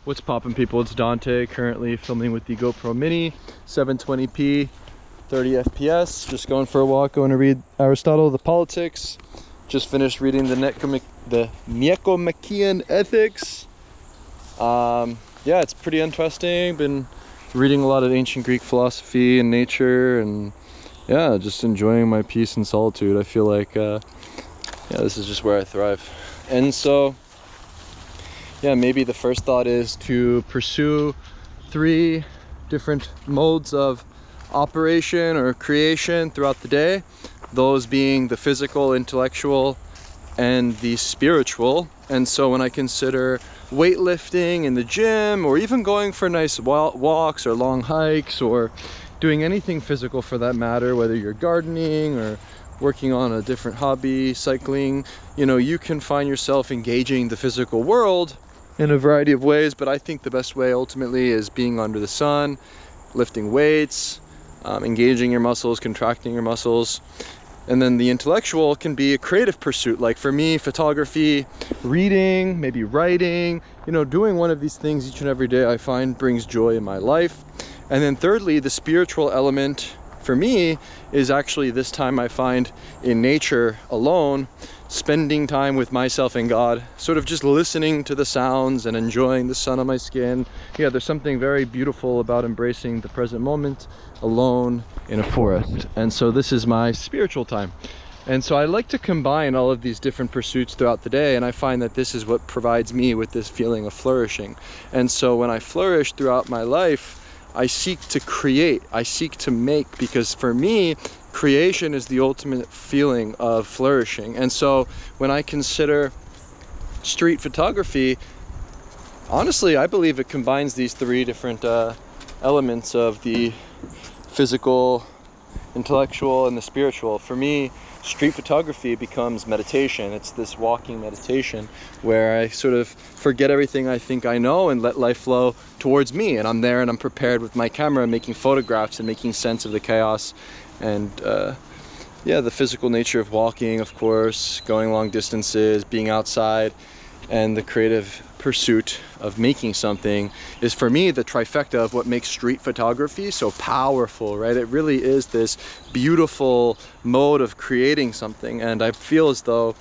What's poppin', people? It's Dante, currently filming with the GoPro Mini 720p 30 fps, just going for a walk, going to read Aristotle, the Politics. Just finished reading the Nicomachean Ethics. Yeah, it's pretty interesting. Been reading a lot of ancient Greek philosophy and nature, and yeah, just enjoying my peace and solitude. I feel like yeah, this is just where I thrive. And so yeah, maybe the first thought is to pursue 3 different modes of operation or creation throughout the day, those being the physical, intellectual, and the spiritual. And so when I consider weightlifting in the gym, or even going for nice walks or long hikes, or doing anything physical for that matter, whether you're gardening or working on a different hobby, cycling, you know, you can find yourself engaging the physical world in a variety of ways. But I think the best way ultimately is being under the sun, lifting weights, engaging your muscles, contracting your muscles. And then the intellectual can be a creative pursuit, like for me, photography, reading, maybe writing, you know, doing one of these things each and every day I find brings joy in my life. And then thirdly, the spiritual element for me is actually this time I find in nature alone, spending time with myself and God, sort of just listening to the sounds and enjoying the sun on my skin. Yeah, there's something very beautiful about embracing the present moment alone in a forest. And so this is my spiritual time. And so I like to combine all of these different pursuits throughout the day, and I find that this is what provides me with this feeling of flourishing. And so when I flourish throughout my life, I seek to create, I seek to make, because for me, creation is the ultimate feeling of flourishing. And so when I consider street photography, honestly, I believe it combines these 3 different elements of the physical, intellectual, and the spiritual. For me, street photography becomes meditation. It's this walking meditation where I sort of forget everything I think I know and let life flow towards me. And I'm there and I'm prepared with my camera, making photographs and making sense of the chaos. And yeah, the physical nature of walking, of course, going long distances, being outside, and the creative pursuit of making something is for me the trifecta of what makes street photography so powerful, right? It really is this beautiful mode of creating something. And I feel as though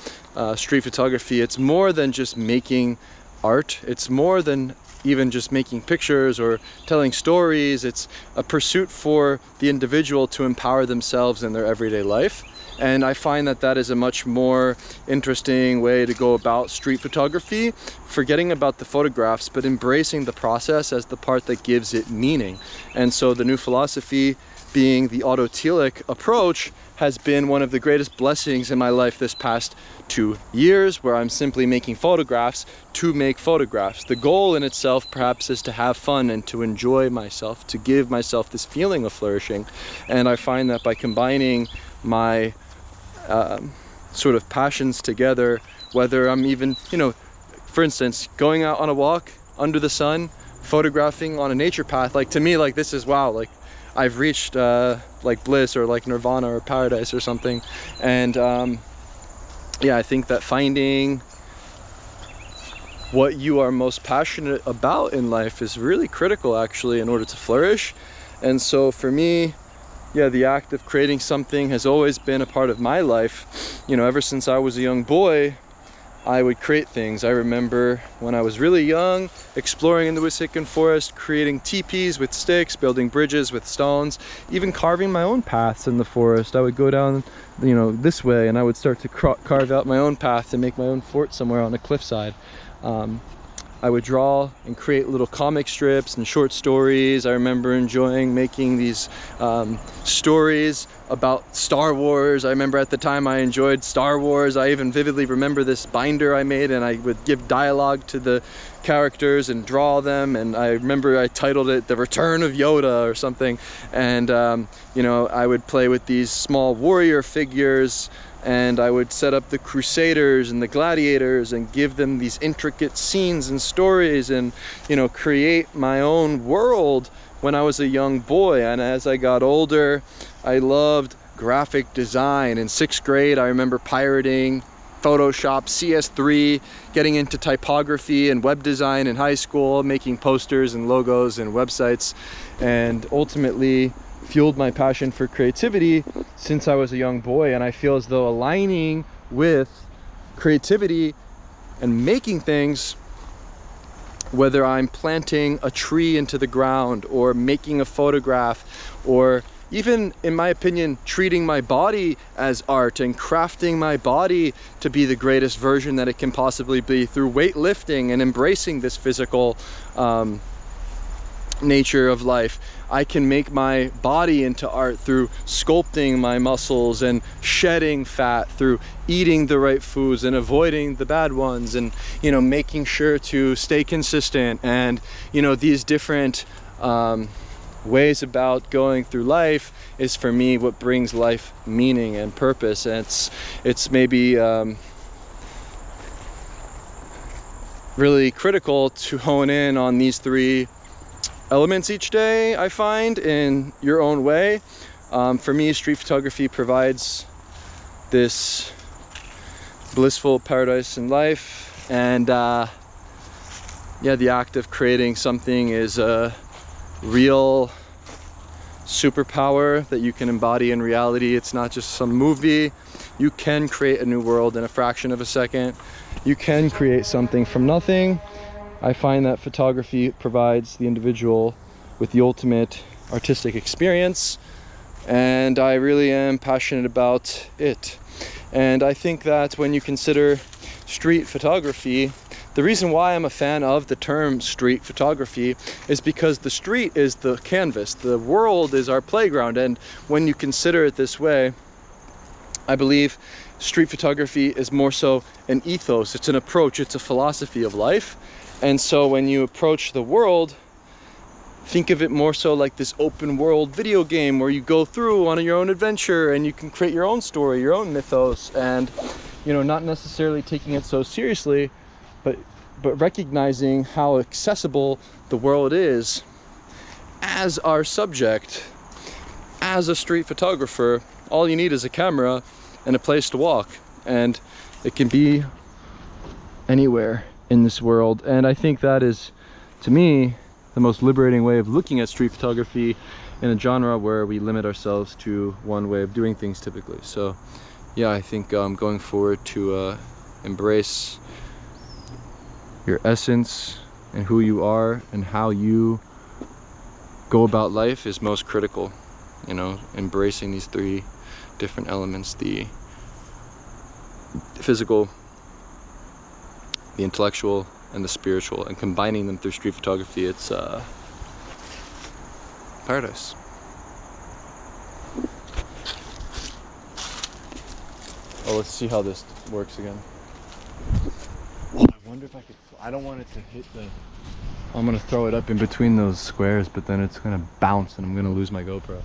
street photography, it's more than just making art. It's more than even just making pictures or telling stories. It's a pursuit for the individual to empower themselves in their everyday life. And I find that that is a much more interesting way to go about street photography, forgetting about the photographs, but embracing the process as the part that gives it meaning. And so the new philosophy, being the autotelic approach, has been one of the greatest blessings in my life this past 2 years, where I'm simply making photographs to make photographs. The goal in itself perhaps is to have fun and to enjoy myself, to give myself this feeling of flourishing. And I find that by combining my sort of passions together, whether I'm even, you know, for instance, going out on a walk under the sun, photographing on a nature path, like to me, like this is wow, like I've reached like bliss or like nirvana or paradise or something. And yeah, I think that finding what you are most passionate about in life is really critical actually in order to flourish. And so for me, yeah, the act of creating something has always been a part of my life. You know, ever since I was a young boy, I would create things. I remember when I was really young, exploring in the Wissahickon forest, creating teepees with sticks, building bridges with stones, even carving my own paths in the forest. I would go down, you know, this way, and I would start to carve out my own path to make my own fort somewhere on a cliffside. I would draw and create little comic strips and short stories. I remember enjoying making these stories about Star Wars. I remember at the time I enjoyed Star Wars. I even vividly remember this binder I made, and I would give dialogue to the characters and draw them. And I remember I titled it The Return of Yoda or something. And you know, I would play with these small warrior figures, and I would set up the crusaders and the gladiators and give them these intricate scenes and stories, and, you know, create my own world when I was a young boy. And as I got older, I loved graphic design. In 6th grade, I remember pirating Photoshop, CS3, getting into typography and web design in high school, making posters and logos and websites, and ultimately fueled my passion for creativity since I was a young boy. And I feel as though aligning with creativity and making things, whether I'm planting a tree into the ground or making a photograph, or even, in my opinion, treating my body as art and crafting my body to be the greatest version that it can possibly be through weightlifting and embracing this physical nature of life. I can make my body into art through sculpting my muscles and shedding fat, through eating the right foods and avoiding the bad ones, and, you know, making sure to stay consistent. And, you know, these different ways about going through life is, for me, what brings life meaning and purpose. And it's maybe really critical to hone in on these three elements each day, I find, in your own way. For me, street photography provides this blissful paradise in life, and yeah, the act of creating something is a real superpower that you can embody in reality. It's not just some movie. You can create a new world in a fraction of a second. You can create something from nothing. I find that photography provides the individual with the ultimate artistic experience, and I really am passionate about it. And I think that when you consider street photography, the reason why I'm a fan of the term street photography is because the street is the canvas, the world is our playground. And when you consider it this way, I believe street photography is more so an ethos, it's an approach, it's a philosophy of life. And so when you approach the world, think of it more so like this open world video game where you go through on your own adventure and you can create your own story, your own mythos, and, you know, not necessarily taking it so seriously, but recognizing how accessible the world is as our subject. As a street photographer, all you need is a camera and a place to walk, and it can be anywhere in this world. And I think that is, to me, the most liberating way of looking at street photography in a genre where we limit ourselves to one way of doing things typically. So yeah, I think going forward to embrace your essence and who you are and how you go about life is most critical. You know, embracing these three different elements: the physical, the intellectual, and the spiritual, and combining them through street photography. It's paradise. Oh, let's see how this works again. Oh, I wonder if I could, I don't want it to hit the, I'm gonna throw it up in between those squares, but then it's gonna bounce and I'm gonna lose my GoPro.